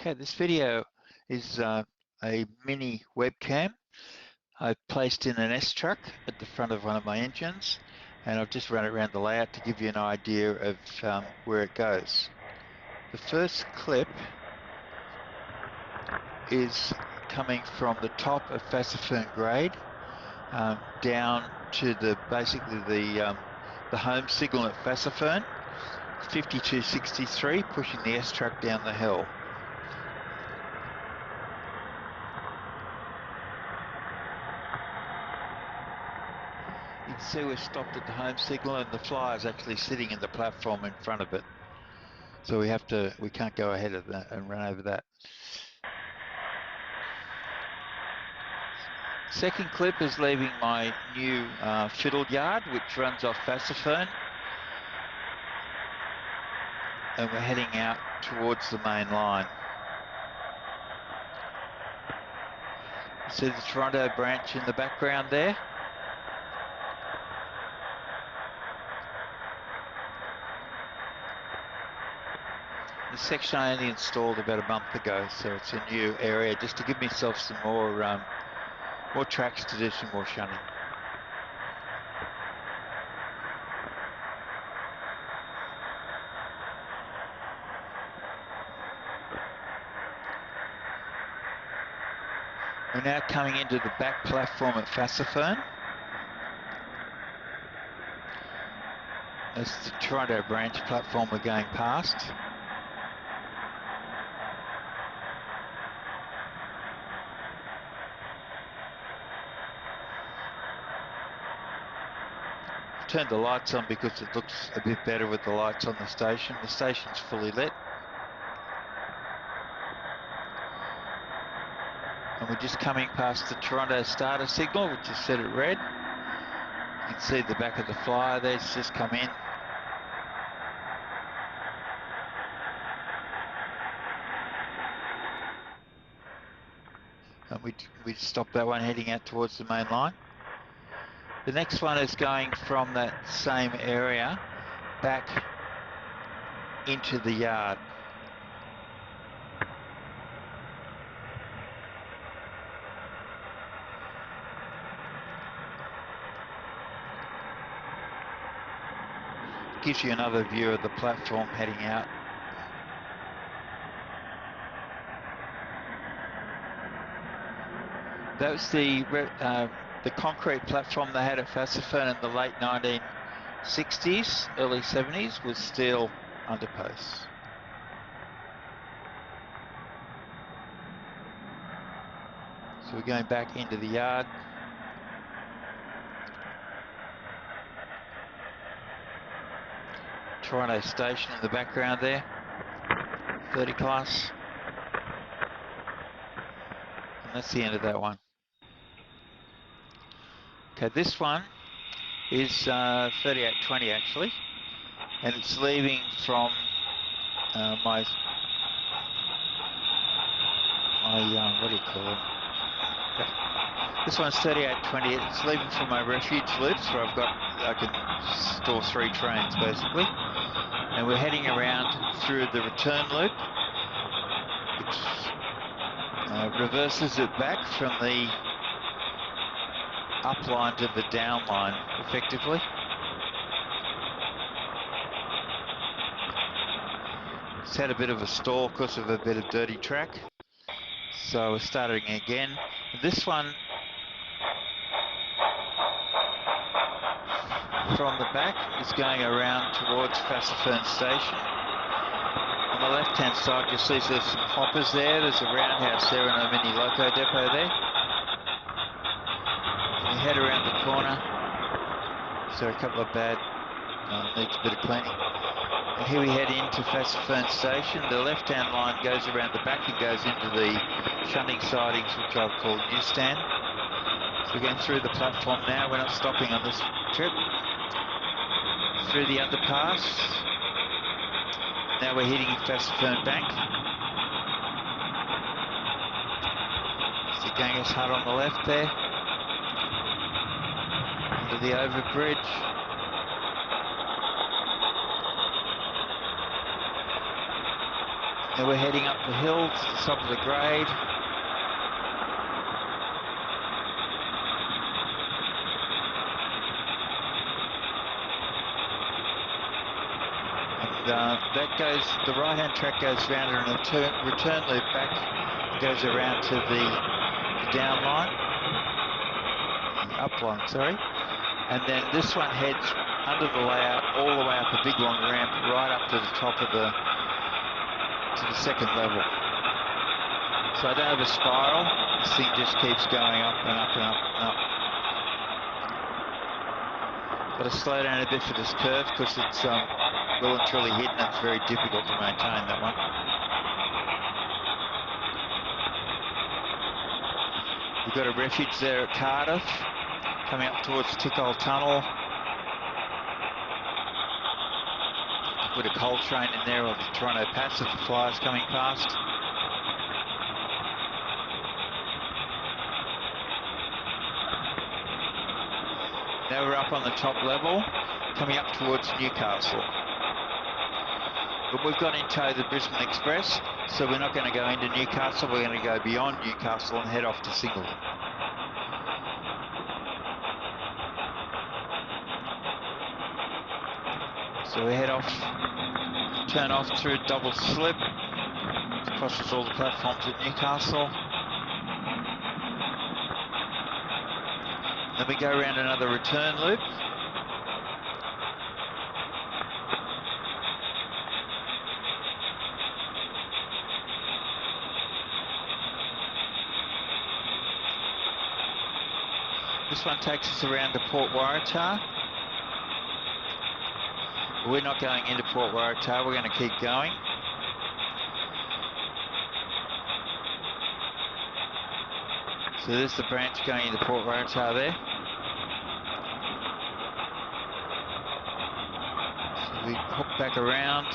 Okay, this video is a mini webcam I've placed in an S-truck at the front of one of my engines, and I've just run it around the layout to give you an idea of where it goes. The first clip is coming from the top of Fassifern grade down to basically the home signal at Fassifern, 5263, pushing the S-truck down the hill. You can see we're stopped at the home signal and the flyer is actually sitting in the platform in front of it. So we can't go ahead of that and run over that. Second clip is leaving my new fiddle yard, which runs off Fassifern. And we're heading out towards the main line. You see the Toronto branch in the background there? This section I only installed about a month ago, so it's a new area just to give myself some more tracks to do some more shunting. We're now coming into the back platform at Fassifern. That's the Toronto branch platform we're going past. I've turned the lights on because it looks a bit better with the lights on the station. The station's fully lit. And we're just coming past the Toronto starter signal, which is set at red. You can see the back of the flyer there, it's just come in. And we stopped that one heading out towards the main line. The next one is going from that same area back into the yard. Gives you another view of the platform heading out. That was the concrete platform they had at Fassifern in the late 1960s, early 70s, with steel underposts. So we're going back into the yard. Toronto station in the background there, 30 class. And that's the end of that one. Okay, this one is 3820 actually, and it's leaving from my what do you call it? Okay. This one's 3820. It's leaving from my refuge loops where I can store 3 trains basically, and we're heading around through the return loop, which reverses it back from the up line to the down line effectively. It's had a bit of a stall because of a bit of dirty track, so we're starting again. This one from the back is going around towards Fassifern station. On the left hand side you'll see there's some hoppers there, there's a roundhouse there and a mini loco depot there. We head around the corner, so a couple of bad, needs a bit of cleaning. And here we head into Fassifern station. The left-hand line goes around the back and goes into the shunting sidings, which I've called newsstand. So we're going through the platform now. We're not stopping on this trip. Through the underpass. Now we're hitting Fassifern Bank. There's the Ganges hut on the left there. Under the overbridge. Now we're heading up the hill to the top of the grade. And the right-hand track goes round and a return loop back and goes around to the down line, the up line, sorry. And then this one heads under the layout all the way up a big long ramp right up to the top of the second level. So I don't have a spiral. This thing just keeps going up and up and up and up. Got to slow down a bit for this curve because it's well and truly hidden. It's very difficult to maintain that one. We've got a refuge there at Cardiff, coming up towards Tickhole Tunnel. Put a coal train in there of the Toronto Pass if the flyers coming past. Now we're up on the top level, coming up towards Newcastle. But we've got in tow the Brisbane Express, so we're not going to go into Newcastle. We're going to go beyond Newcastle and head off to Singleton. So we head off, turn off through double slip, crosses all the platforms at Newcastle. Then we go around another return loop. This one takes us around to Port Waratah. We're not going into Port Waratah, we're going to keep going. So there's the branch going into Port Waratah there. So we hop back around.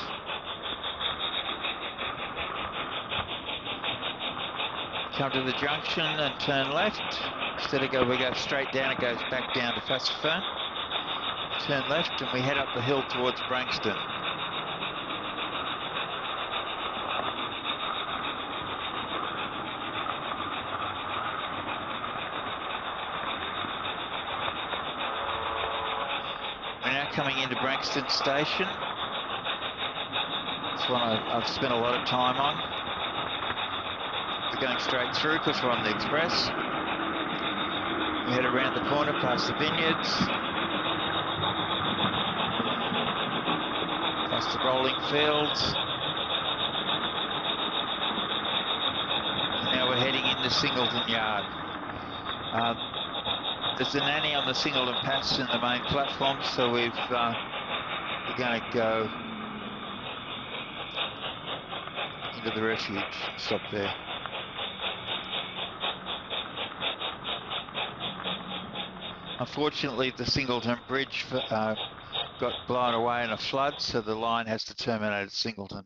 Come to the junction and turn left. Instead of we go straight down, it goes back down to Fassifern. Turn left and we head up the hill towards Branxton. We're now coming into Branxton Station. It's one I've spent a lot of time on. We're going straight through because we're on the express. We head around the corner past the vineyards, past the rolling fields. And now we're heading into Singleton Yard. There's a nanny on the Singleton Pass in the main platform, so we're going to go into the refuge and stop there. Unfortunately, the Singleton Bridge got blown away in a flood, so the line has to terminate at Singleton.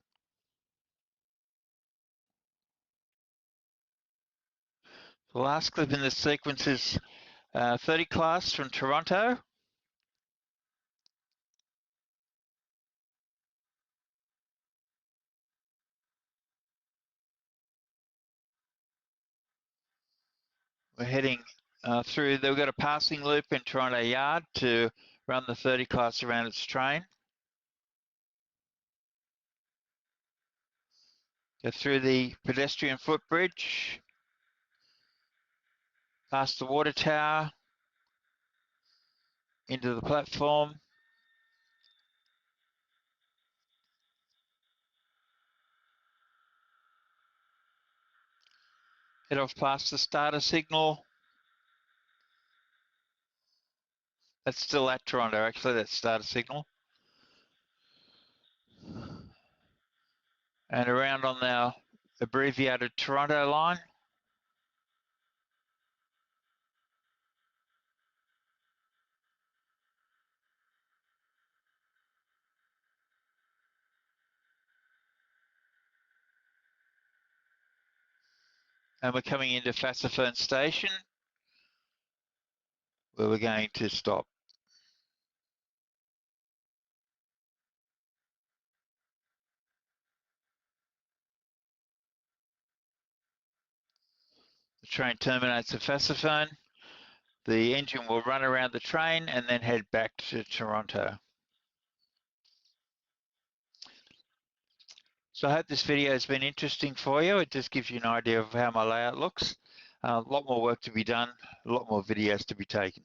The last clip in this sequence is 30 class from Toronto. We're heading through, we've got a passing loop in Toronto Yard to run the 30 class around its train. Go through the pedestrian footbridge, past the water tower, into the platform. Head off past the starter signal. That's still at Toronto, actually, that starter signal. And around on our abbreviated Toronto line. And we're coming into Fassifern Station, where we're going to stop. The train terminates at Fassifern. The engine will run around the train and then head back to Toronto. So I hope this video has been interesting for you. It just gives you an idea of how my layout looks. A lot more work to be done, a lot more videos to be taken.